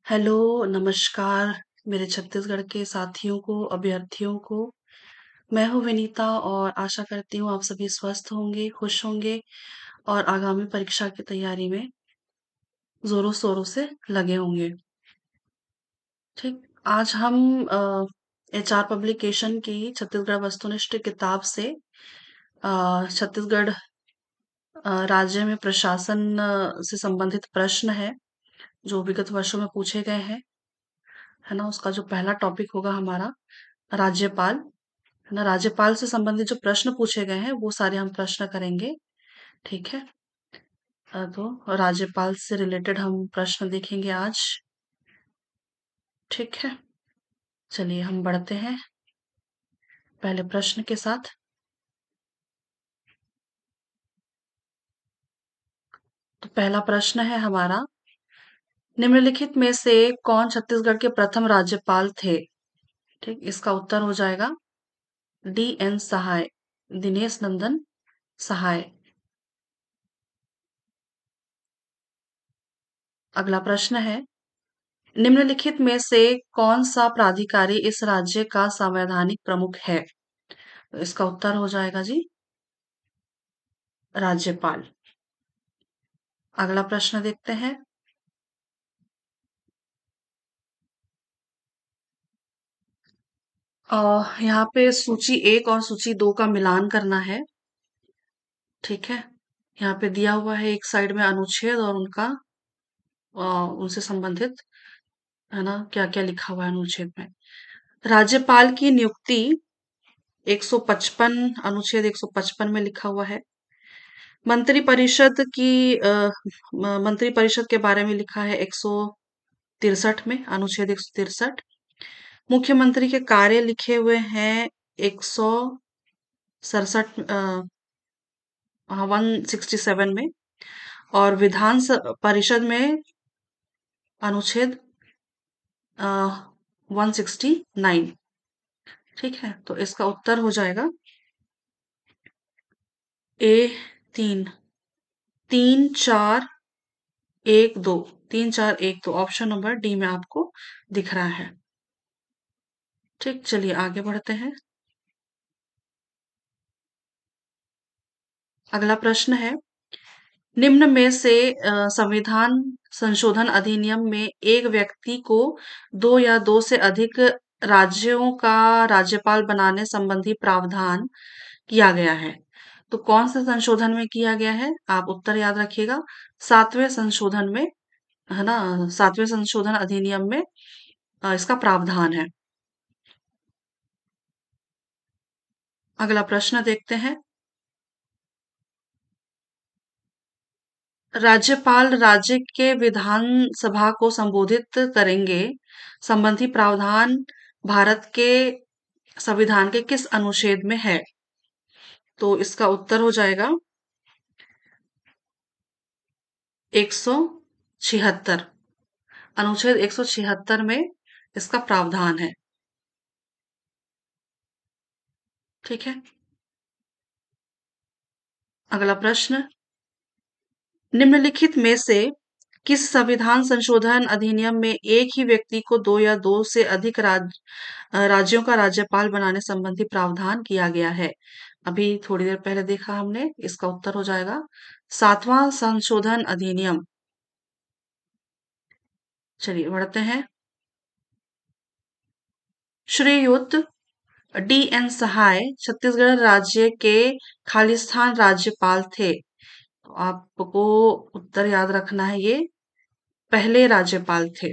Hello, नमस्कार मेरे छत्तीसगढ़ के साथियों को, अभ्यर्थियों को। मैं हूँ विनीता और आशा करती हूँ आप सभी स्वस्थ होंगे, खुश होंगे और आगामी परीक्षा की तैयारी में ज़ोरों-शोरों से लगे होंगे। ठीक, आज हम एचआर पब्लिकेशन की छत्तीसगढ़ वस्तुनिष्ठ किताब से छत्तीसगढ़ राज्य में प्रशासन से संबंधित प्रश्न है, जो विगत वर्षों में पूछे गए हैं, है ना? उसका जो पहला टॉपिक होगा हमारा राज्यपाल, है ना? राज्यपाल से संबंधित जो प्रश्न पूछे गए हैं वो सारे हम प्रश्न करेंगे। ठीक है। तो राज्यपाल से रिलेटेड हम प्रश्न देखेंगे आज। ठीक है। चलिए हम बढ़ते हैं पहले प्रश्न के साथ। तो पहला प्रश्न है हमारा, निम्नलिखित में से कौन छत्तीसगढ़ के प्रथम राज्यपाल थे? ठीक, इसका उत्तर हो जाएगा डी एन सहाय, दिनेश नंदन सहाय। अगला प्रश्न है, निम्नलिखित में से कौन सा प्राधिकारी इस राज्य का संवैधानिक प्रमुख है? तो इसका उत्तर हो जाएगा जी राज्यपाल। अगला प्रश्न देखते हैं। यहाँ पे सूची एक और सूची दो का मिलान करना है। ठीक है। यहाँ पे दिया हुआ है एक साइड में अनुच्छेद और उनका उनसे संबंधित, है ना, क्या क्या लिखा हुआ है अनुच्छेद में। राज्यपाल की नियुक्ति 155, अनुच्छेद 155 में लिखा हुआ है। मंत्रिपरिषद की मंत्रिपरिषद के बारे में लिखा है 163 में, अनुच्छेद 163। मुख्यमंत्री के कार्य लिखे हुए हैं 167, 167 में। और विधान परिषद में अनुच्छेद 169। ठीक है, तो इसका उत्तर हो जाएगा ए, तीन, तीन चार एक दो, 3 4 1 2, ऑप्शन नंबर डी में आपको दिख रहा है। ठीक, चलिए आगे बढ़ते हैं। अगला प्रश्न है, निम्न में से संविधान संशोधन अधिनियम में एक व्यक्ति को दो या दो से अधिक राज्यों का राज्यपाल बनाने संबंधी प्रावधान किया गया है। तो कौन से संशोधन में किया गया है? आप उत्तर याद रखिएगा। 7वें संशोधन में, है ना? 7वें संशोधन अधिनियम में इसका प्रावधान है। अगला प्रश्न देखते हैं। राज्यपाल राज्य के विधानसभा को संबोधित करेंगे संबंधी प्रावधान भारत के संविधान के किस अनुच्छेद में है? तो इसका उत्तर हो जाएगा 176, अनुच्छेद 176 में इसका प्रावधान है। ठीक है। अगला प्रश्न, निम्नलिखित में से किस संविधान संशोधन अधिनियम में एक ही व्यक्ति को दो या दो से अधिक राज्यों का राज्यपाल बनाने संबंधी प्रावधान किया गया है? अभी थोड़ी देर पहले देखा हमने, इसका उत्तर हो जाएगा 7वां संशोधन अधिनियम। चलिए बढ़ते हैं। श्रीयुत डी एन सहाय छत्तीसगढ़ राज्य के खालिस्तान राज्यपाल थे। तो आपको उत्तर याद रखना है, ये पहले राज्यपाल थे।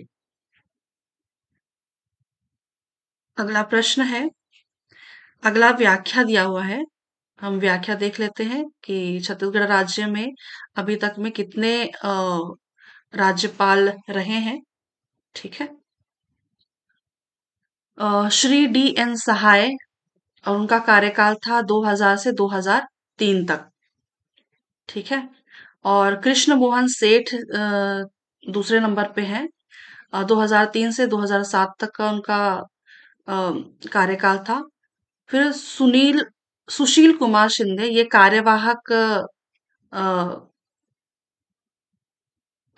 अगला प्रश्न है, अगला व्याख्या दिया हुआ है। हम व्याख्या देख लेते हैं कि छत्तीसगढ़ राज्य में अभी तक में कितने राज्यपाल रहे हैं। ठीक है। श्री डी एन सहाय और उनका कार्यकाल था 2000 से 2003 तक। ठीक है। और कृष्ण मोहन सेठ दूसरे नंबर पे हैं। 2003 से 2007 तक का उनका अ, कार्यकाल था। फिर सुशील कुमार शिंदे ये कार्यवाहक अ,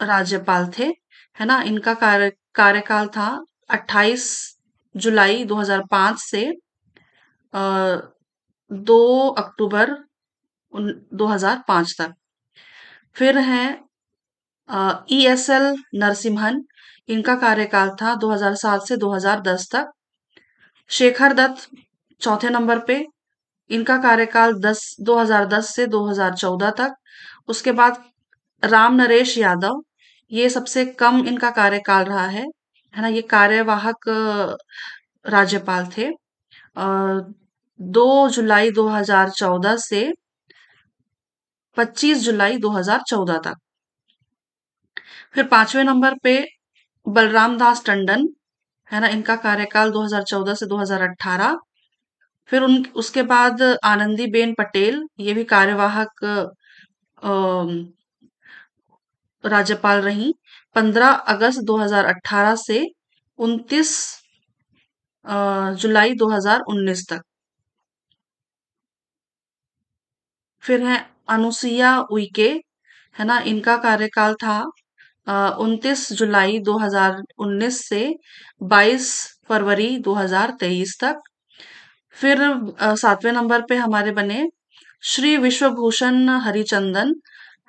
राज्यपाल थे। है ना? इनका कार्यकाल था 28 जुलाई 2005 से 2 अक्टूबर 2005 तक। फिर हैं ESL नरसिम्हन, इनका कार्यकाल था 2007 से 2010 तक। शेखर दत्त चौथे नंबर पे, इनका कार्यकाल 2010 से 2014 तक। उसके बाद राम नरेश यादव, ये सबसे कम इनका कार्यकाल रहा है ना? ये कार्यवाहक राज्यपाल थे। 2 जुलाई 2014 से 25 जुलाई 2014 तक। फिर पांचवें नंबर पे बलराम दास टंडन, है ना? इनका कार्यकाल 2014 से 2018। फिर उसके बाद आनंदीबेन पटेल, ये भी कार्यवाहक अम, राज्यपाल रहीं। 15 अगस्त 2018 से 29 जुलाई 2019 तक। फिर है अनुसुईया उइके, है ना? इनका कार्यकाल था 29 जुलाई 2019 से 22 फरवरी 2023 तक। फिर सातवें नंबर पे हमारे बने श्री विश्वभूषण हरिचंदन,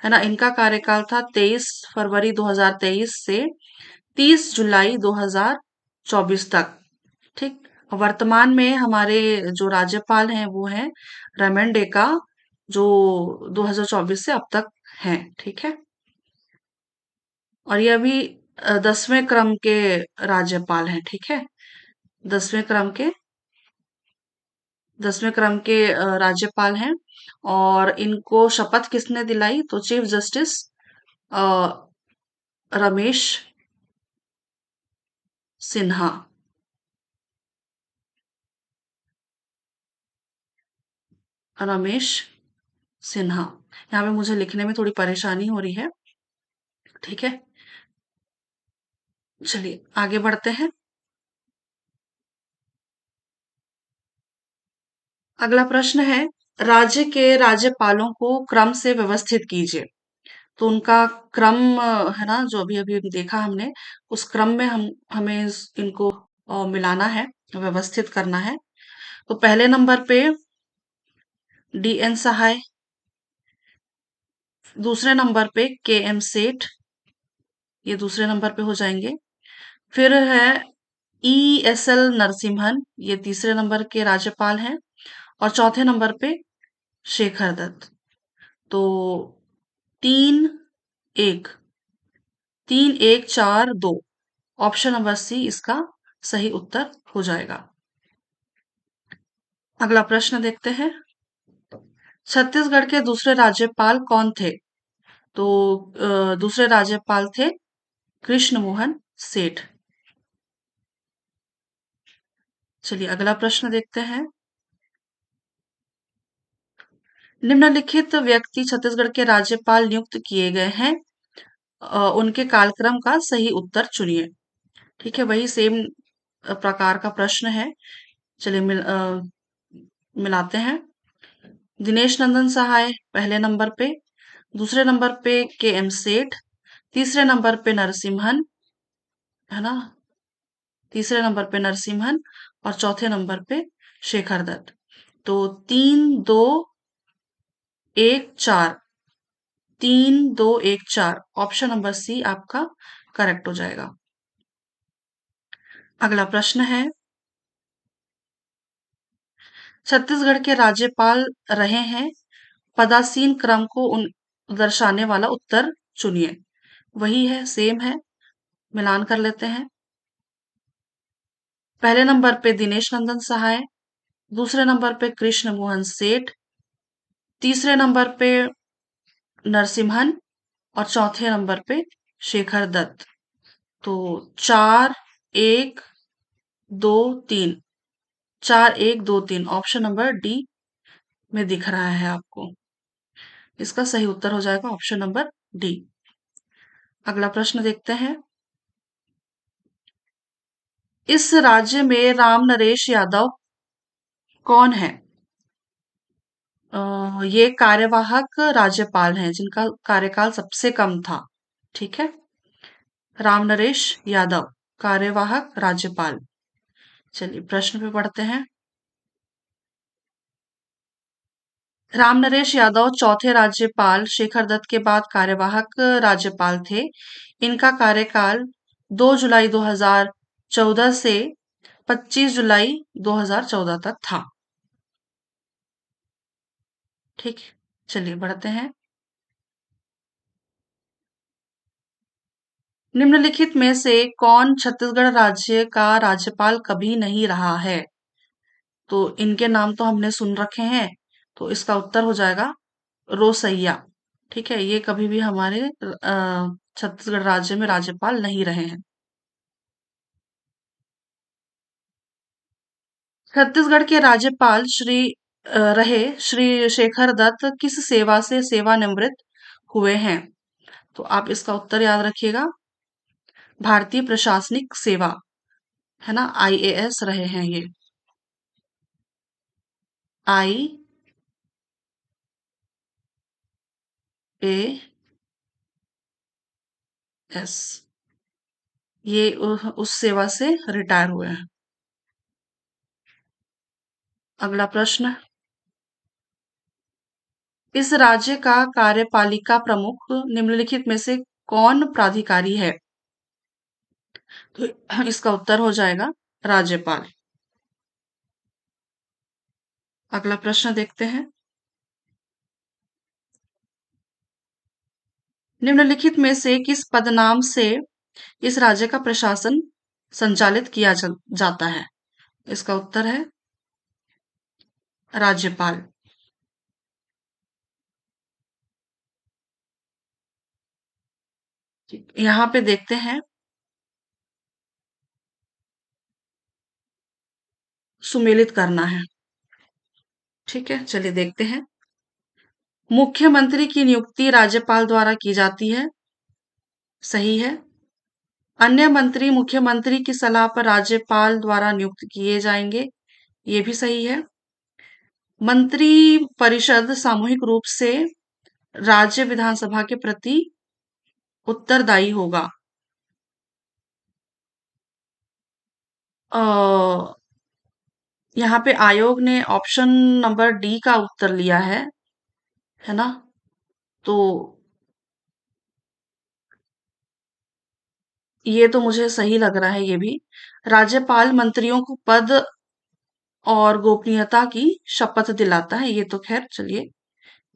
है ना? इनका कार्यकाल था 23 फरवरी 2023 से 30 जुलाई 2024 तक। ठीक। वर्तमान में हमारे जो राज्यपाल हैं वो हैं रमन डेका, जो 2024 से अब तक हैं। ठीक है। और ये अभी 10वें क्रम के राज्यपाल हैं। ठीक है। 10वें क्रम के 10वें क्रम के राज्यपाल हैं। और इनको शपथ किसने दिलाई? तो चीफ जस्टिस अ, रमेश सिन्हा। रमेश सिन्हा। यहाँ पे मुझे लिखने में थोड़ी परेशानी हो रही है। ठीक है। चलिए आगे बढ़ते हैं। अगला प्रश्न है, राज्य के राज्यपालों को क्रम से व्यवस्थित कीजिए। तो उनका क्रम है ना, जो अभी अभी अभी देखा हमने, उस क्रम में हमें इनको मिलाना है, व्यवस्थित करना है। तो पहले नंबर पे DN सहाय, दूसरे नंबर पे KM सेठ, ये दूसरे नंबर पे हो जाएंगे। फिर है ESL नरसिम्हन, ये तीसरे नंबर के राज्यपाल हैं। और चौथे नंबर पे शेखर दत्त। तो 3 1 3 1 4 2, ऑप्शन नंबर सी इसका सही उत्तर हो जाएगा। अगला प्रश्न देखते हैं, छत्तीसगढ़ के दूसरे राज्यपाल कौन थे? तो दूसरे राज्यपाल थे कृष्ण मोहन सेठ। चलिए अगला प्रश्न देखते हैं, निम्नलिखित व्यक्ति छत्तीसगढ़ के राज्यपाल नियुक्त किए गए हैं, उनके कालक्रम का सही उत्तर चुनिए। ठीक है, वही सेम प्रकार का प्रश्न है। चलिए मिलाते हैं। दिनेश नंदन सहाय पहले नंबर पे, दूसरे नंबर पे KM सेठ, तीसरे नंबर पे नरसिम्हन, है ना? तीसरे नंबर पे नरसिम्हन और चौथे नंबर पे शेखर दत्त। तो 3 2 1 4, 3 2 1 4, ऑप्शन नंबर सी आपका करेक्ट हो जाएगा। अगला प्रश्न है, छत्तीसगढ़ के राज्यपाल रहे हैं, पदासीन क्रम को दर्शाने वाला उत्तर चुनिए। वही है, सेम है, मिलान कर लेते हैं। पहले नंबर पे दिनेश नंदन सहाय, दूसरे नंबर पे कृष्ण मोहन सेठ, तीसरे नंबर पे नरसिम्हन और चौथे नंबर पे शेखर दत्त। तो 4 1 2 3, 4 1 2 3, ऑप्शन नंबर डी में दिख रहा है आपको। इसका सही उत्तर हो जाएगा ऑप्शन नंबर डी। अगला प्रश्न देखते हैं, इस राज्य में राम नरेश यादव कौन है? ये कार्यवाहक राज्यपाल हैं जिनका कार्यकाल सबसे कम था। ठीक है। रामनरेश यादव, कार्यवाहक राज्यपाल। चलिए प्रश्न पे पढ़ते हैं। रामनरेश यादव चौथे राज्यपाल शेखर दत्त के बाद कार्यवाहक राज्यपाल थे। इनका कार्यकाल 2 जुलाई 2014 से 25 जुलाई 2014 तक था। ठीक, चलिए बढ़ते हैं। निम्नलिखित में से कौन छत्तीसगढ़ राज्य का राज्यपाल कभी नहीं रहा है? तो इनके नाम तो हमने सुन रखे हैं, तो इसका उत्तर हो जाएगा रोसैया। ठीक है, ये कभी भी हमारे छत्तीसगढ़ राज्य में राज्यपाल नहीं रहे हैं। छत्तीसगढ़ के राज्यपाल रहे श्री शेखर दत्त किस सेवा से सेवानिवृत्त हुए हैं? तो आप इसका उत्तर याद रखिएगा, भारतीय प्रशासनिक सेवा, है ना, आईएएस रहे हैं ये। आईएएस, ये उस सेवा से रिटायर हुए हैं। अगला प्रश्न, इस राज्य का कार्यपालिका प्रमुख निम्नलिखित में से कौन प्राधिकारी है? तो इसका उत्तर हो जाएगा राज्यपाल। अगला प्रश्न देखते हैं। निम्नलिखित में से किस पदनाम से इस राज्य का प्रशासन संचालित किया जाता है? इसका उत्तर है राज्यपाल। यहाँ पे देखते हैं, सुमेलित करना है। ठीक है, चलिए देखते हैं। मुख्यमंत्री की नियुक्ति राज्यपाल द्वारा की जाती है, सही है। अन्य मंत्री मुख्यमंत्री की सलाह पर राज्यपाल द्वारा नियुक्त किए जाएंगे, ये भी सही है। मंत्री परिषद सामूहिक रूप से राज्य विधानसभा के प्रति उत्तरदायी होगा। अ, यहाँ पे आयोग ने ऑप्शन नंबर डी का उत्तर लिया है ना? तो ये तो मुझे सही लग रहा है ये भी। राज्यपाल मंत्रियों को पद और गोपनीयता की शपथ दिलाता है, ये तो खैर चलिए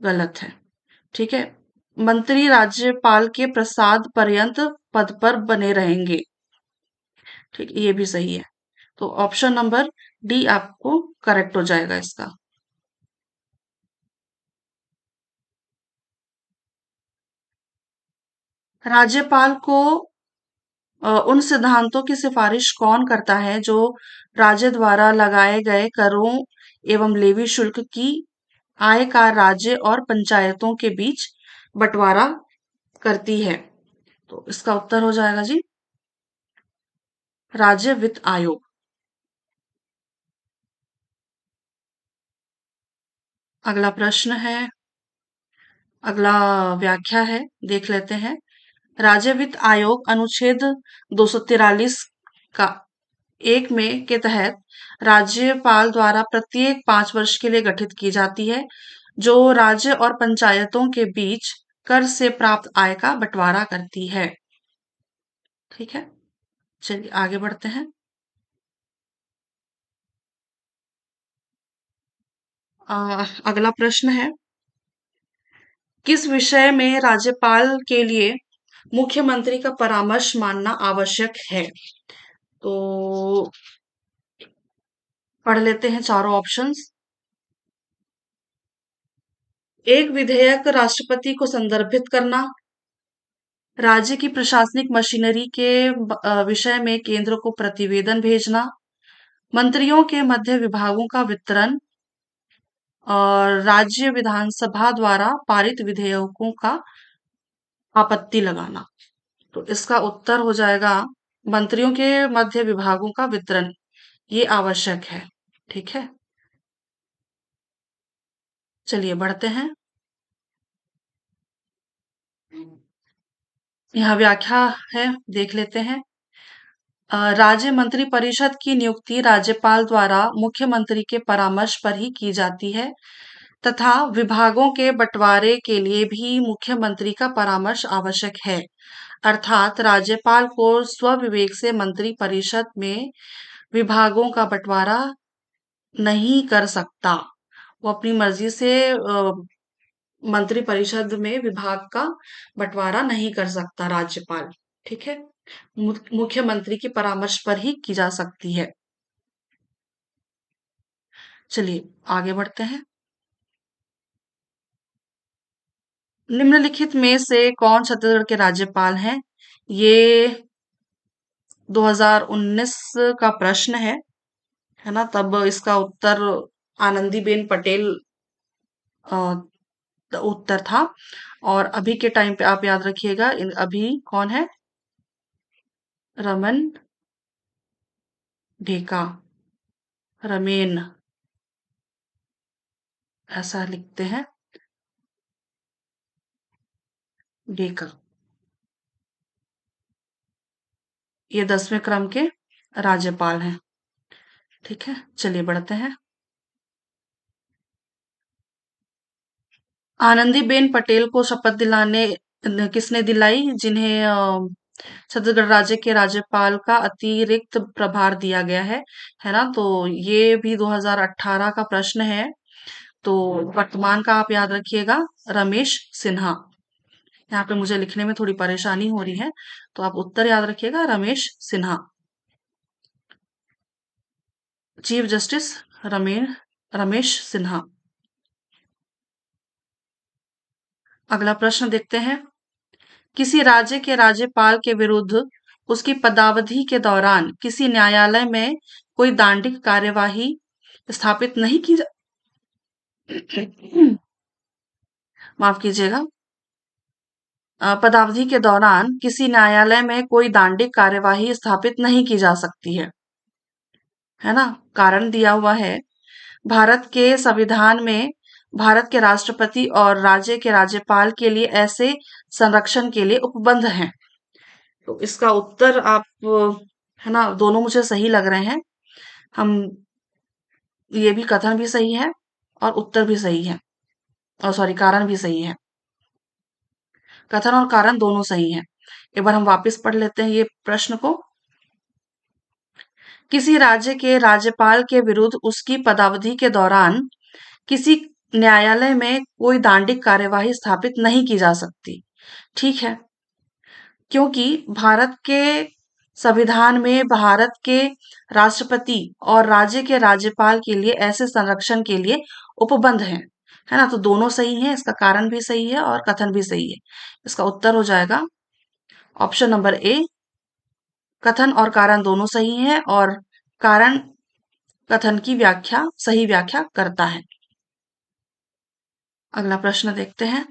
गलत है। ठीक है, मंत्री राज्यपाल के प्रसाद पर्यंत पद पर बने रहेंगे। ठीक, ये भी सही है। तो ऑप्शन नंबर डी आपको करेक्ट हो जाएगा इसका। राज्यपाल को उन सिद्धांतों की सिफारिश कौन करता है जो राज्य द्वारा लगाए गए करों एवं लेवी शुल्क की आय का राज्य और पंचायतों के बीच बंटवारा करती है? तो इसका उत्तर हो जाएगा जी राज्य वित्त आयोग। अगला प्रश्न है, अगला व्याख्या है, देख लेते हैं। राज्य वित्त आयोग अनुच्छेद 243 का एक में के तहत राज्यपाल द्वारा प्रत्येक 5 वर्ष के लिए गठित की जाती है, जो राज्य और पंचायतों के बीच कर से प्राप्त आय का बंटवारा करती है। ठीक है, चलिए आगे बढ़ते हैं। अगला प्रश्न है, किस विषय में राज्यपाल के लिए मुख्यमंत्री का परामर्श मानना आवश्यक है? तो पढ़ लेते हैं चारों ऑप्शंस। एक विधेयक राष्ट्रपति को संदर्भित करना, राज्य की प्रशासनिक मशीनरी के विषय में केंद्र को प्रतिवेदन भेजना, मंत्रियों के मध्य विभागों का वितरण और राज्य विधानसभा द्वारा पारित विधेयकों का आपत्ति लगाना। तो इसका उत्तर हो जाएगा मंत्रियों के मध्य विभागों का वितरण, ये आवश्यक है। ठीक है, चलिए बढ़ते हैं। यहाँ व्याख्या है, देख लेते हैं। राज्य मंत्रिपरिषद की नियुक्ति राज्यपाल द्वारा मुख्यमंत्री के परामर्श पर ही की जाती है तथा विभागों के बंटवारे के लिए भी मुख्यमंत्री का परामर्श आवश्यक है। अर्थात राज्यपाल को स्वविवेक से मंत्रिपरिषद में विभागों का बंटवारा नहीं कर सकता। वो अपनी मर्जी से मंत्रिपरिषद में विभाग का बंटवारा नहीं कर सकता राज्यपाल। ठीक है, मुख्यमंत्री के परामर्श पर ही की जा सकती है। चलिए आगे बढ़ते हैं। निम्नलिखित में से कौन छत्तीसगढ़ के राज्यपाल हैं? ये 2019 का प्रश्न है ना? तब इसका उत्तर आनंदीबेन पटेल अ, उत्तर था। और अभी के टाइम पे आप याद रखिएगा, अभी कौन है? रमन ढेका, रमेन, ऐसा लिखते हैं, ढेका। ये 10वें क्रम के राज्यपाल हैं। ठीक है, चलिए बढ़ते हैं। आनंदीबेन पटेल को शपथ दिलाने किसने दिलाई? जिन्हें छत्तीसगढ़ राज्य के राज्यपाल का अतिरिक्त प्रभार दिया गया है ना? तो ये भी 2018 का प्रश्न है। तो वर्तमान का आप याद रखिएगा, रमेश सिन्हा। यहाँ पे मुझे लिखने में थोड़ी परेशानी हो रही है, तो आप उत्तर याद रखिएगा, रमेश सिन्हा। Chief justice Ramesh Sinha. अगला प्रश्न देखते हैं। किसी राज्य के राज्यपाल के विरुद्ध उसकी पदावधि के दौरान किसी न्यायालय में कोई दांडिक कार्यवाही स्थापित नहीं की जा माफ कीजिएगा। पदावधि के दौरान किसी न्यायालय में कोई दांडिक कार्यवाही स्थापित नहीं की जा सकती है ना? कारण दिया हुआ है, भारत के संविधान में भारत के राष्ट्रपति और राज्य के राज्यपाल के लिए ऐसे संरक्षण के लिए उपबंध हैं। तो इसका उत्तर आप, है ना, दोनों मुझे सही लग रहे हैं। हम, ये भी कथन भी सही है और उत्तर भी सही है, और सॉरी, कारण भी सही है। कथन और कारण दोनों सही हैं। एक बार हम वापस पढ़ लेते हैं ये प्रश्न को। किसी राज्य के राज्यपाल के विरुद्ध उसकी पदावधि के दौरान किसी न्यायालय में कोई दांडिक कार्यवाही स्थापित नहीं की जा सकती। ठीक है, क्योंकि भारत के संविधान में भारत के राष्ट्रपति और राज्य के राज्यपाल के लिए ऐसे संरक्षण के लिए उपबंध हैं। है ना? तो दोनों सही हैं, इसका कारण भी सही है और कथन भी सही है। इसका उत्तर हो जाएगा ऑप्शन नंबर ए। कथन और कारण दोनों सही हैं और कारण कथन की व्याख्या, सही व्याख्या करता है। अगला प्रश्न देखते हैं।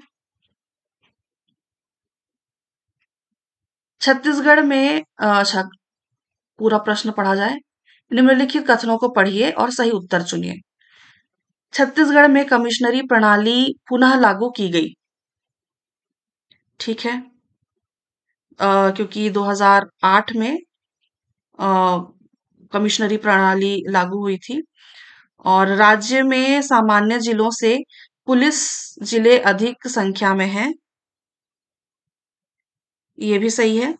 छत्तीसगढ़ में अच्छा, पूरा प्रश्न पढ़ा जाए। निम्नलिखित कथनों को पढ़िए और सही उत्तर चुनिए। छत्तीसगढ़ में कमिश्नरी प्रणाली पुनः लागू की गई। ठीक है, क्योंकि 2008 में अ, कमिश्नरी प्रणाली लागू हुई थी और राज्य में सामान्य जिलों से पुलिस जिले अधिक संख्या में हैं। ये भी सही है।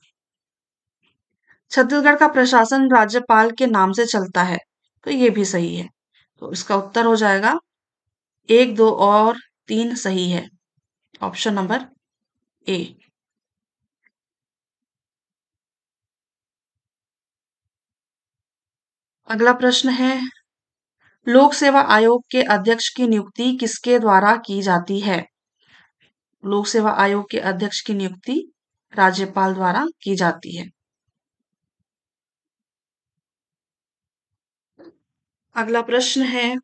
छत्तीसगढ़ का प्रशासन राज्यपाल के नाम से चलता है, तो ये भी सही है। तो इसका उत्तर हो जाएगा 1, 2 और 3 सही है। Option number A. अगला प्रश्न है, लोक सेवा आयोग के अध्यक्ष की नियुक्ति किसके द्वारा की जाती है? लोक सेवा आयोग के अध्यक्ष की नियुक्ति राज्यपाल द्वारा की जाती है। अगला प्रश्न है,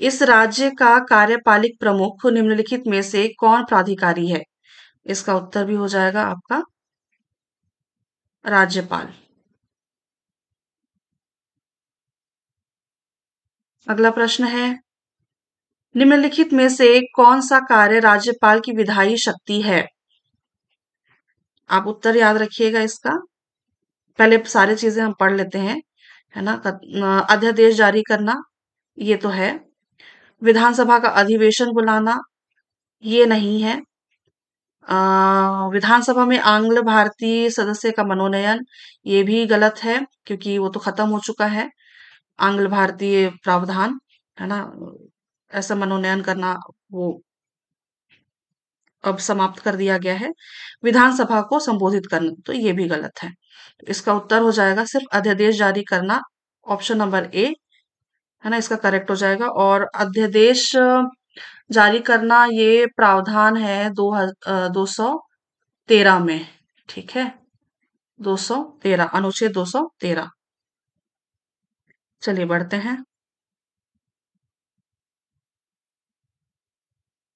इस राज्य का कार्यपालिक प्रमुख निम्नलिखित में से कौन प्राधिकारी है? इसका उत्तर भी हो जाएगा आपका राज्यपाल। अगला प्रश्न है, निम्नलिखित में से कौन सा कार्य राज्यपाल की विधायी शक्ति है? आप उत्तर याद रखिएगा इसका। पहले सारी चीजें हम पढ़ लेते हैं, है ना। अध्यादेश जारी करना, ये तो है। विधानसभा का अधिवेशन बुलाना, ये नहीं है। विधानसभा में आंग्ल भारतीय सदस्य का मनोनयन, ये भी गलत है, क्योंकि वो तो खत्म हो चुका है। आंग्ल भारतीय प्रावधान, है ना, ऐसा मनोनयन करना वो अब समाप्त कर दिया गया है। विधानसभा को संबोधित करना, तो ये भी गलत है। तो इसका उत्तर हो जाएगा सिर्फ अध्यादेश जारी करना, ऑप्शन नंबर ए, है ना, इसका करेक्ट हो जाएगा। और अध्यादेश जारी करना ये प्रावधान है 213 में, ठीक है, 213, अनुच्छेद 213। चलिए बढ़ते हैं।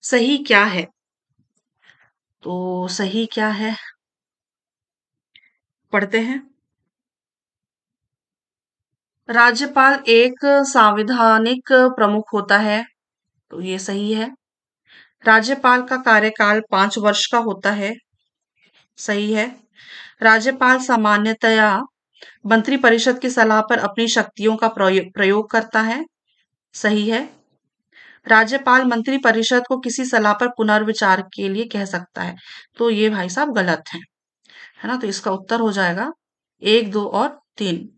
सही क्या है? तो सही क्या है, पढ़ते हैं। राज्यपाल एक सांविधानिक प्रमुख होता है, तो ये सही है। राज्यपाल का कार्यकाल 5 वर्ष का होता है, सही है। राज्यपाल सामान्यतया मंत्रिपरिषद की सलाह पर अपनी शक्तियों का प्रयोग करता है, सही है। राज्यपाल मंत्रिपरिषद को किसी सलाह पर पुनर्विचार के लिए कह सकता है, तो ये भाई साहब गलत है ना। तो इसका उत्तर हो जाएगा 1, 2 और 3,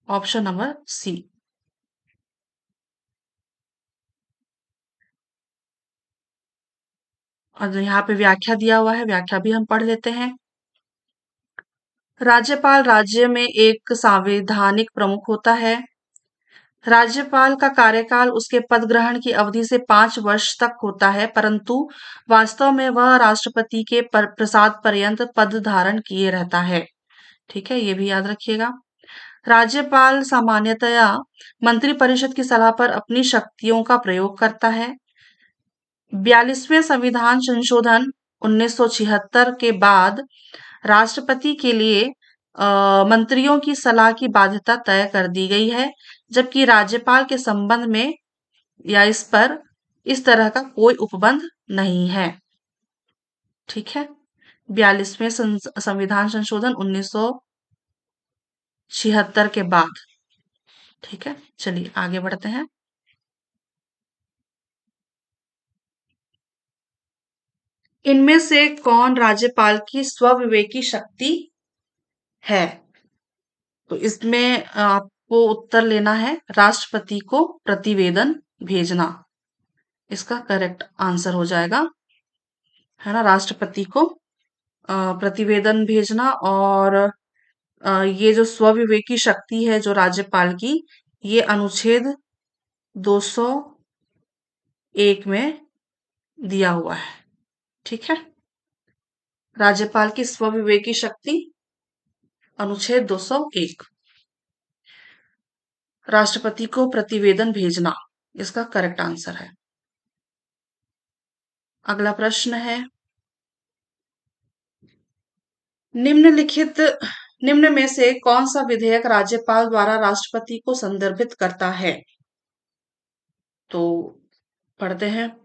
ऑप्शन नंबर सी। और यहाँ पे व्याख्या दिया हुआ है, व्याख्या भी हम पढ़ लेते हैं। राज्यपाल राज्य में एक संवैधानिक प्रमुख होता है। राज्यपाल का कार्यकाल उसके पद ग्रहण की अवधि से 5 वर्ष तक होता है, परंतु वास्तव में वह राष्ट्रपति के प्रसाद पर्यंत पद धारण किए रहता है, ठीक है, ये भी याद रखिएगा। राज्यपाल सामान्यतया मंत्रिपरिषद की सलाह पर अपनी शक्तियों का प्रयोग करता है। 42वें संविधान संशोधन 1976 के बाद राष्ट्रपति के लिए मंत्रियों की सलाह की बाध्यता तय कर दी गई है, जबकि राज्यपाल के संबंध में या इस पर इस तरह का कोई उपबंध नहीं है, ठीक है। 42वें संविधान संशोधन 1976 के बाद, ठीक है। चलिए आगे बढ़ते हैं। इनमें से कौन राज्यपाल की स्वविवेकी शक्ति है? तो इसमें आपको उत्तर लेना है, राष्ट्रपति को प्रतिवेदन भेजना, इसका करेक्ट आंसर हो जाएगा, है ना। राष्ट्रपति को प्रतिवेदन भेजना। और ये जो स्वविवेकी शक्ति है जो राज्यपाल की, ये अनुच्छेद 201 में दिया हुआ है, ठीक है। राज्यपाल की स्वविवेकी शक्ति, अनुच्छेद 201, राष्ट्रपति को प्रतिवेदन भेजना, इसका करेक्ट आंसर है। अगला प्रश्न है, निम्नलिखित निम्न में से कौन सा विधेयक राज्यपाल द्वारा राष्ट्रपति को संदर्भित करता है? तो पढ़ते हैं।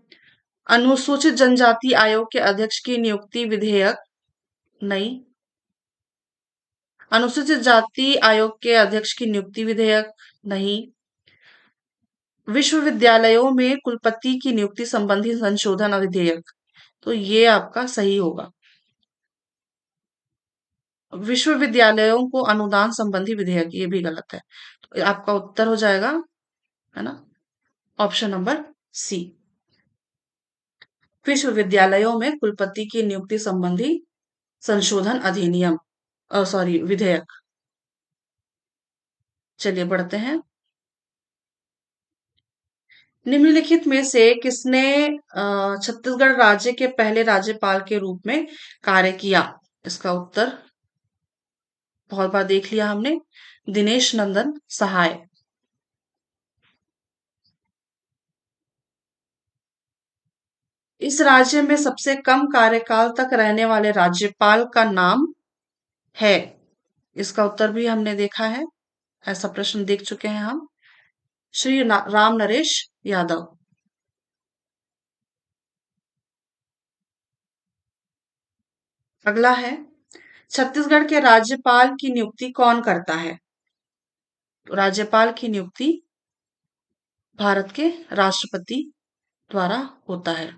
अनुसूचित जनजाति आयोग के अध्यक्ष की नियुक्ति विधेयक, नहीं। अनुसूचित जाति आयोग के अध्यक्ष की नियुक्ति विधेयक, नहीं। विश्वविद्यालयों में कुलपति की नियुक्ति संबंधी संशोधन विधेयक, तो ये आपका सही होगा। विश्वविद्यालयों को अनुदान संबंधी विधेयक, ये भी गलत है। तो आपका उत्तर हो जाएगा, है ना, ऑप्शन नंबर सी, विश्वविद्यालयों में कुलपति की नियुक्ति संबंधी संशोधन अधिनियम, सॉरी, विधेयक। चलिए बढ़ते हैं। निम्नलिखित में से किसने छत्तीसगढ़ राज्य के पहले राज्यपाल के रूप में कार्य किया? इसका उत्तर बहुत बार देख लिया हमने, दिनेश नंदन सहाय। इस राज्य में सबसे कम कार्यकाल तक रहने वाले राज्यपाल का नाम है? इसका उत्तर भी हमने देखा है, ऐसा प्रश्न देख चुके हैं हम, श्री राम नरेश यादव। अगला है, छत्तीसगढ़ के राज्यपाल की नियुक्ति कौन करता है? तो राज्यपाल की नियुक्ति भारत के राष्ट्रपति द्वारा होता है।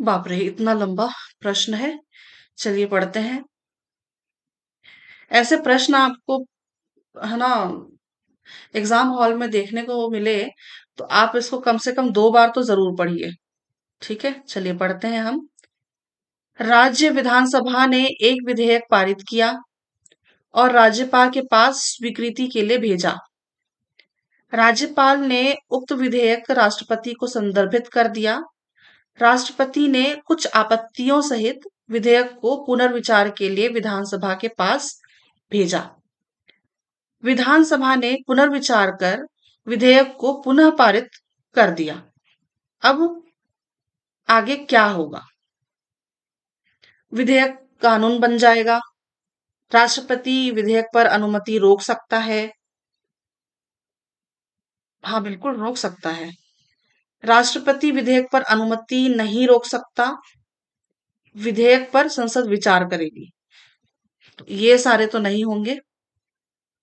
बाप रे, इतना लंबा प्रश्न है। चलिए पढ़ते हैं। ऐसे प्रश्न आपको, है ना, एग्जाम हॉल में देखने को मिले तो आप इसको कम से कम 2 बार तो जरूर पढ़िए। ठीक है, चलिए पढ़ते हैं हम। राज्य विधानसभा ने एक विधेयक पारित किया और राज्यपाल के पास स्वीकृति के लिए भेजा। राज्यपाल ने उक्त विधेयक राष्ट्रपति को संदर्भित कर दिया। राष्ट्रपति ने कुछ आपत्तियों सहित विधेयक को पुनर्विचार के लिए विधानसभा के पास भेजा। विधानसभा ने पुनर्विचार कर विधेयक को पुनः पारित कर दिया। अब आगे क्या होगा? विधेयक कानून बन जाएगा। राष्ट्रपति विधेयक पर अनुमति रोक सकता है। हाँ, बिल्कुल रोक सकता है। राष्ट्रपति विधेयक पर अनुमति नहीं रोक सकता। विधेयक पर संसद विचार करेगी। तो ये सारे तो नहीं होंगे,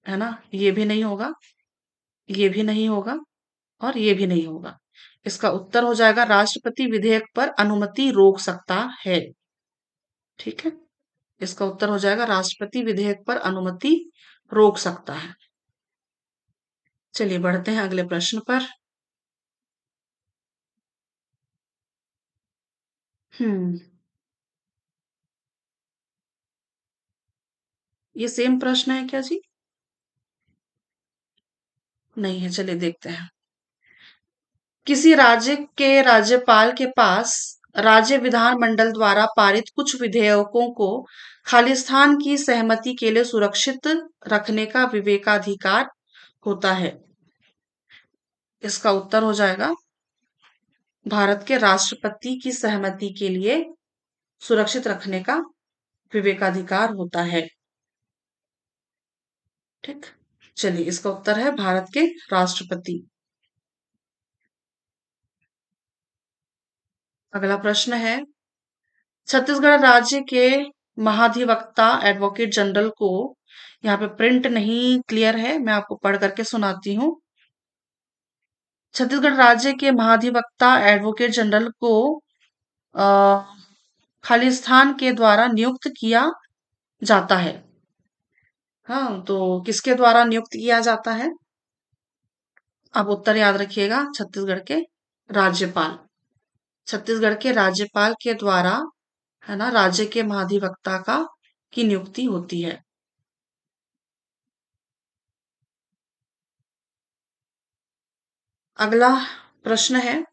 है ना? ये भी नहीं होगा, ये भी नहीं होगा और ये भी नहीं होगा। इसका उत्तर हो जाएगा राष्ट्रपति विधेयक पर अनुमति रोक सकता है। ठीक है, इसका उत्तर हो जाएगा राष्ट्रपति विधेयक पर अनुमति रोक सकता है। चलिए बढ़ते हैं अगले प्रश्न पर। हम्म ये सेम प्रश्न है क्या जी? नहीं है, चलिए देखते हैं। किसी राज्य के राज्यपाल के पास राज्य विधानमंडल द्वारा पारित कुछ विधेयकों को खालिस्तान की सहमति के लिए सुरक्षित रखने का विवेकाधिकार होता है। इसका उत्तर हो जाएगा भारत के राष्ट्रपति की सहमति के लिए सुरक्षित रखने का विवेकाधिकार होता है। ठीक, चलिए इसका उत्तर है भारत के राष्ट्रपति। अगला प्रश्न है, छत्तीसगढ़ राज्य के महाधिवक्ता एडवोकेट जनरल को, यहाँ पे प्रिंट नहीं क्लियर है, मैं आपको पढ़ करके सुनाती हूँ। छत्तीसगढ़ राज्य के महाधिवक्ता एडवोकेट जनरल को अ, खालिस्तान के द्वारा नियुक्त किया जाता है। हाँ, तो किसके द्वारा नियुक्त किया जाता है? अब उत्तर याद रखिएगा, छत्तीसगढ़ के राज्यपाल। छत्तीसगढ़ के राज्यपाल के द्वारा, है ना, राज्य के महाधिवक्ता का की नियुक्ति होती है। अगला प्रश्न है,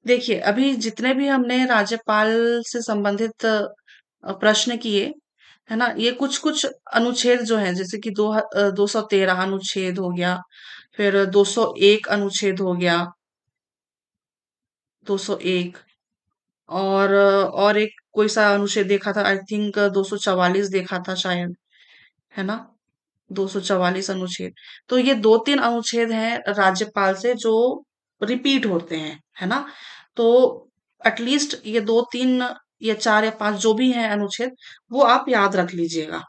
देखिए अभी जितने भी हमने राज्यपाल से संबंधित प्रश्न किए, है ना, ये कुछ कुछ अनुच्छेद जो है, जैसे कि 213 अनुच्छेद हो गया, फिर 201 अनुच्छेद हो गया, 201, और एक कोई सा अनुच्छेद देखा था, आई थिंक 244 देखा था शायद, है ना, 244 अनुच्छेद। तो ये 2-3 अनुच्छेद हैं राज्यपाल से जो रिपीट होते हैं, है ना। तो एटलीस्ट ये 2-3 या 4 या 5 जो भी हैं अनुच्छेद, वो आप याद रख लीजिएगा।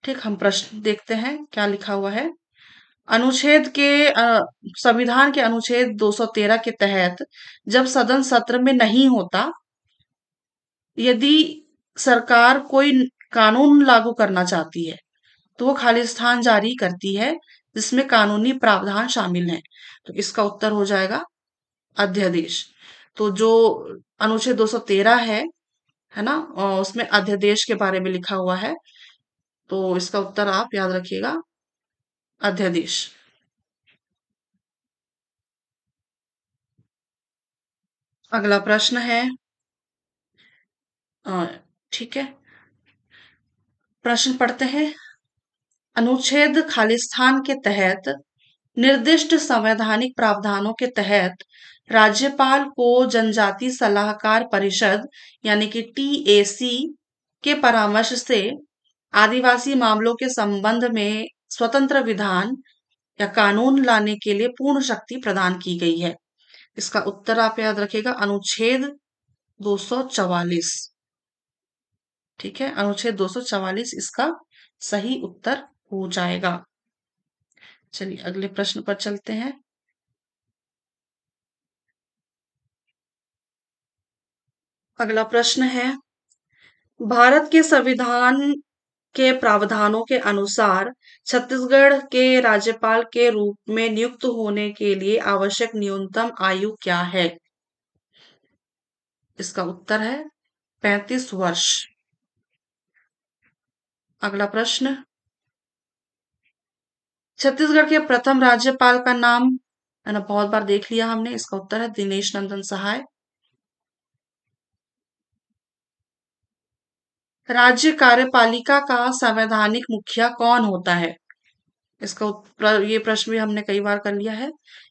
ठीक, हम प्रश्न देखते हैं क्या लिखा हुआ है। अनुच्छेद के संविधान के अनुच्छेद 213 के तहत जब सदन सत्र में नहीं होता, यदि सरकार कोई कानून लागू करना चाहती है तो वो खालिस्तान जारी करती है जिसमें कानूनी प्रावधान शामिल हैं। तो इसका उत्तर हो जाएगा अध्यादेश। तो जो अनुच्छेद 213 है ना, उसमें अध्यादेश के बारे में लिखा हुआ है। तो इसका उत्तर आप याद रखिएगा, अध्यादेश। अगला प्रश्न है, अ, ठीक है, प्रश्न पढ़ते हैं। अनुच्छेद खालिस्तान के तहत निर्दिष्ट संवैधानिक प्रावधानों के तहत राज्यपाल को जनजाति सलाहकार परिषद यानी कि टीएसी के परामर्श से आदिवासी मामलों के संबंध में स्वतंत्र विधान या कानून लाने के लिए पूर्ण शक्ति प्रदान की गई है। इसका उत्तर आप याद रखिएगा, अनुच्छेद 244। ठीक है, अनुच्छेद 244 इसका सही उत्तर हो जाएगा। चलिए अगले प्रश्न पर चलते हैं। अगला प्रश्न है, भारत के संविधान के प्रावधानों के अनुसार छत्तीसगढ़ के राज्यपाल के रूप में नियुक्त होने के लिए आवश्यक न्यूनतम आयु क्या है? इसका उत्तर है 35 वर्ष। अगला प्रश्न, छत्तीसगढ़ के प्रथम राज्यपाल का नाम, है ना, बहुत बार देख लिया हमने। इसका उत्तर है दिनेश नंदन सहाय। राज्य कार्यपालिका का संवैधानिक मुखिया कौन होता है? ये प्रश्न भी हमने कई बार कर लिया है।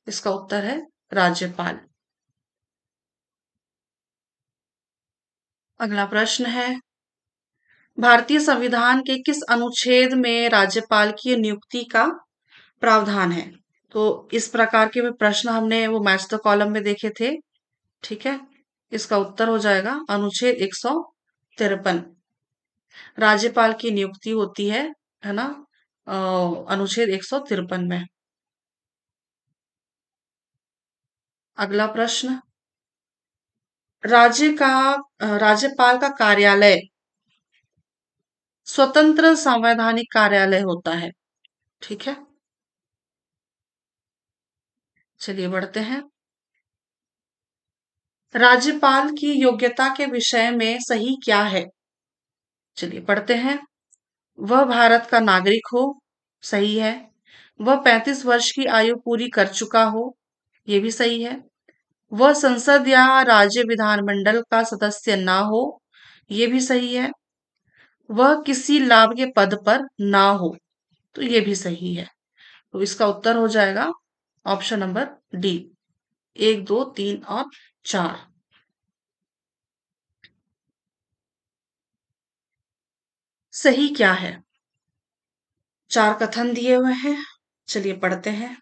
इसका उत्तर है राज्यपाल। अगला प्रश्न है, भारतीय संविधान के किस अनुच्छेद में राज्यपाल की नियुक्ति का प्रावधान है? तो इस प्रकार के भी प्रश्न हमने वो मैच द कॉलम में देखे थे। ठीक है, इसका उत्तर हो जाएगा अनुच्छेद 153। राज्यपाल की नियुक्ति होती है ना, अनुच्छेद 153 में। अगला प्रश्न, राज्यपाल का कार्यालय स्वतंत्र संवैधानिक कार्यालय होता है। ठीक है, चलिए बढ़ते हैं। राज्यपाल की योग्यता के विषय में सही क्या है? चलिए पढ़ते हैं। वह भारत का नागरिक हो, सही है। वह 35 वर्ष की आयु पूरी कर चुका हो, ये भी सही है। वह संसद या राज्य विधानमंडल का सदस्य ना हो, ये भी सही है। वह किसी लाभ के पद पर ना हो, तो ये भी सही है। तो इसका उत्तर हो जाएगा ऑप्शन नंबर डी, 1, 2, 3 और 4। सही क्या है? 4 कथन दिए हुए हैं, चलिए पढ़ते हैं।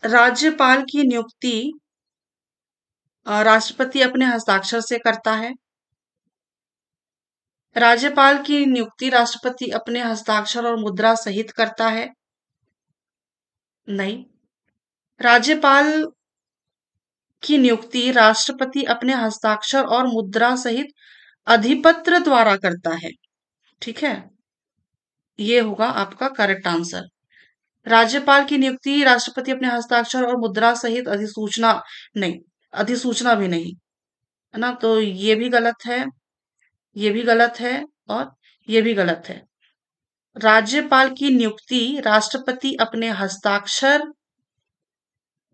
राज्यपाल की नियुक्ति राष्ट्रपति अपने हस्ताक्षर से करता है। राज्यपाल की नियुक्ति राष्ट्रपति अपने हस्ताक्षर और मुद्रा सहित करता है। नहीं। राज्यपाल की नियुक्ति राष्ट्रपति अपने हस्ताक्षर और मुद्रा सहित अधिपत्र द्वारा करता है। ठीक है, ये होगा आपका करेक्ट आंसर। राज्यपाल की नियुक्ति राष्ट्रपति अपने हस्ताक्षर और मुद्रा सहित अधिसूचना नहीं, अधिसूचना भी नहीं, है ना, तो ये भी गलत है, ये भी गलत है और ये भी गलत है। राज्यपाल की नियुक्ति राष्ट्रपति अपने हस्ताक्षर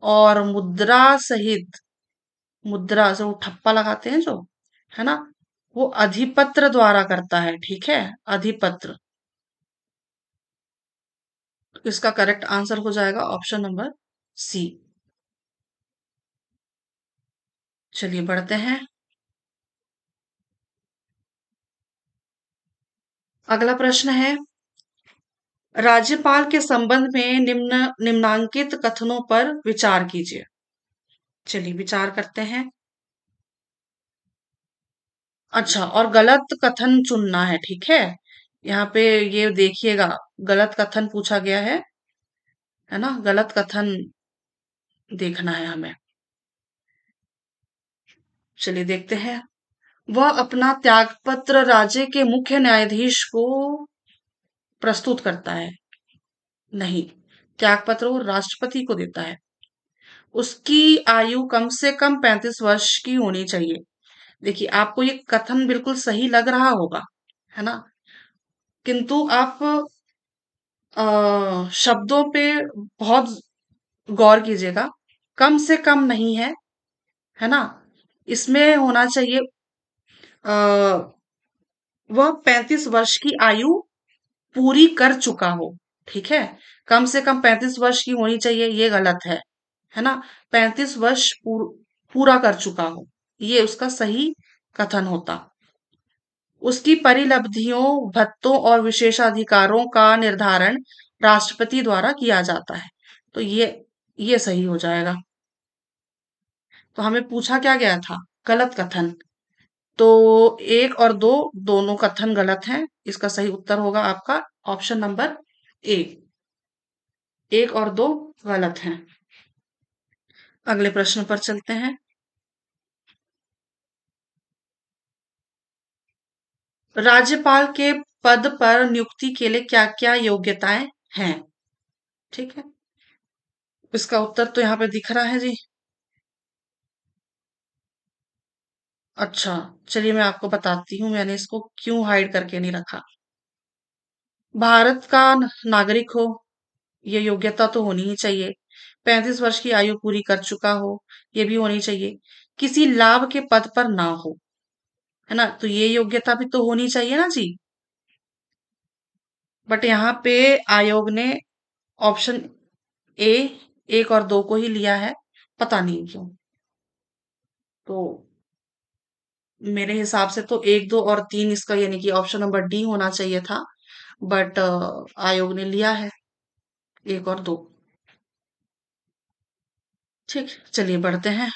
और मुद्रा सहित, मुद्रा से वो ठप्पा लगाते हैं जो, है ना, वो अधिपत्र द्वारा करता है। ठीक है, अधिपत्र। इसका करेक्ट आंसर हो जाएगा ऑप्शन नंबर सी। चलिए बढ़ते हैं। अगला प्रश्न है, राज्यपाल के संबंध में निम्नांकित कथनों पर विचार कीजिए। चलिए विचार करते हैं। अच्छा, और गलत कथन चुनना है। ठीक है, यहाँ पे ये देखिएगा, गलत कथन पूछा गया है ना, गलत कथन देखना है हमें। चलिए देखते हैं। वह अपना त्यागपत्र राज्य के मुख्य न्यायाधीश को प्रस्तुत करता है। नहीं, त्यागपत्र वो राष्ट्रपति को देता है। उसकी आयु कम से कम 35 वर्ष की होनी चाहिए। देखिए आपको ये कथन बिल्कुल सही लग रहा होगा, है ना, किंतु आप शब्दों पे बहुत गौर कीजिएगा। कम से कम नहीं है ना, इसमें होना चाहिए वह 35 वर्ष की आयु पूरी कर चुका हो। ठीक है, कम से कम 35 वर्ष की होनी चाहिए, ये गलत है ना। 35 वर्ष पूरा कर चुका हो, ये उसका सही कथन होता। उसकी परिलब्धियों, भत्तों और विशेषाधिकारों का निर्धारण राष्ट्रपति द्वारा किया जाता है। तो ये सही हो जाएगा। तो हमें पूछा क्या गया था? गलत कथन। तो एक और दो दोनों कथन गलत हैं। इसका सही उत्तर होगा आपका ऑप्शन नंबर ए। एक और दो गलत हैं। अगले प्रश्न पर चलते हैं। राज्यपाल के पद पर नियुक्ति के लिए क्या-क्या योग्यताएं हैं? ठीक है। इसका उत्तर तो यहाँ पे दिख रहा है जी। अच्छा, चलिए मैं आपको बताती हूँ मैंने इसको क्यों हाइड करके नहीं रखा। भारत का नागरिक हो, ये योग्यता तो होनी ही चाहिए। 35 वर्ष की आयु पूरी कर चुका हो, ये भी होनी चाहिए। किसी लाभ के पद पर ना हो, है ना? तो ये योग्यता भी तो होनी चाहिए ना जी। बट यहाँ पे आयोग ने ऑप्शन ए, एक और दो को ही लिया है, पता नहीं क्यों। तो मेरे हिसाब से तो एक, दो और तीन इसका यानी कि ऑप्शन नंबर डी होना चाहिए था। बट आयोग ने लिया है एक और दो। ठीक, चलिए बढ़ते हैं।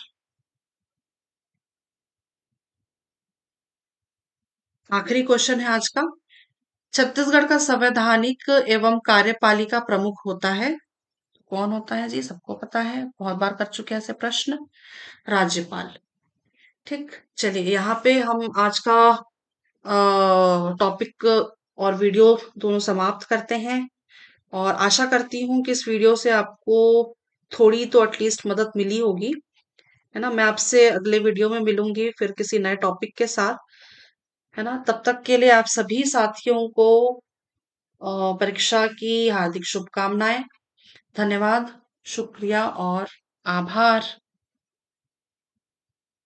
आखिरी क्वेश्चन है आज का। छत्तीसगढ़ का संवैधानिक एवं कार्यपालिका प्रमुख होता है। कौन होता है जी? सबको पता है, बहुत बार कर चुके हैं ऐसे प्रश्न। राज्यपाल। ठीक, चलिए यहाँ पे हम आज का टॉपिक और वीडियो दोनों समाप्त करते हैं। और आशा करती हूँ कि इस वीडियो से आपको थोड़ी तो एटलीस्ट मदद मिली होगी, है ना? मैं आपसे अगले वीडियो में मिलूंगी फिर किसी नए टॉपिक के साथ, है ना? तब तक के लिए आप सभी साथियों को परीक्षा की हार्दिक शुभकामनाएं। धन्यवाद, शुक्रिया और आभार।